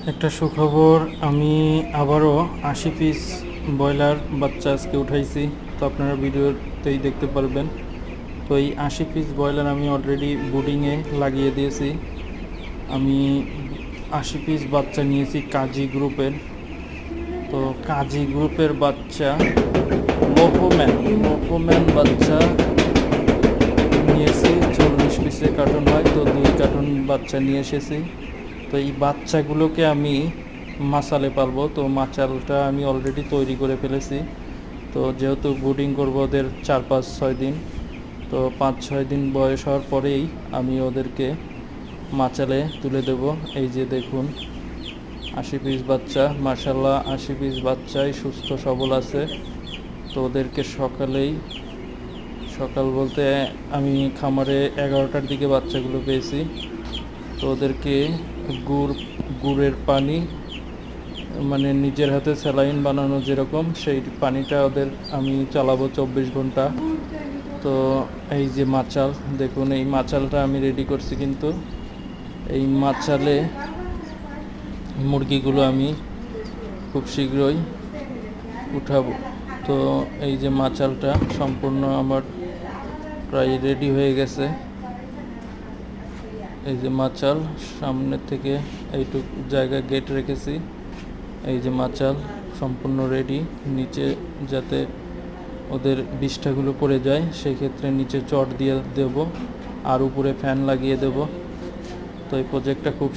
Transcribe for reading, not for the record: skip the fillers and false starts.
একটা সুখবর, আমি আবারও ৮০ পিস ব্রয়লার বাচ্চা আজকে উঠাইছি। তো আপনারা ভিডিওতেই দেখতে পারবেন। তো এই ৮০ পিস ব্রয়লার আমি অলরেডি বুডিংয়ে লাগিয়ে দিয়েছি। আমি ৮০ পিস বাচ্চা নিয়েছি কাজী গ্রুপের। তো কাজী গ্রুপের বাচ্চা লোকোম্যান বাচ্চা নিয়েছি। ৪০ পিসের কার্টন হয়, তো ২ কার্টন বাচ্চা নিয়ে এসেছি। তো এই বাচ্চাগুলোকে আমি মাচালে পালবো। তো মাচালটা আমি অলরেডি তৈরি করে ফেলেছি। তো যেহেতু ব্রুডিং করবো ওদের ৪-৫-৬ দিন, তো ৫-৬ দিন বয়স হওয়ার পরেই আমি ওদেরকে মাচালে তুলে দেব। এই যে দেখুন ৮০ পিস বাচ্চা, মাশাআল্লাহ ৮০ পিস বাচ্চাই সুস্থ সবল আছে। তো ওদেরকে সকাল বলতে আমি খামারে ১১টার দিকে বাচ্চাগুলো পেয়েছি। তো ওদেরকে গুড়ের পানি, মানে নিজের হাতে স্যালাইন বানানো যেরকম, সেই পানিটা ওদের আমি চালাবো ২৪ ঘন্টা। তো এই যে মাচাল দেখুন, এই মাচালটা আমি রেডি করছি, কিন্তু এই মাচালে মুরগিগুলো আমি খুব শীঘ্রই উঠাবো। তো এই যে মাচালটা সম্পূর্ণ আমার প্রায় রেডি হয়ে গেছে। এই যে মাচাল, সামনের থেকে এইটুকু জায়গা গেট রেখেছি। এই যে মাচাল সম্পূর্ণ রেডি। নিচে যাতে ওদের বিষ্ঠাগুলো পড়ে যায় সেই ক্ষেত্রে নিচে চট দিয়ে দেব, আর উপরে ফ্যান লাগিয়ে দেব। তো এই প্রজেক্টটা খুব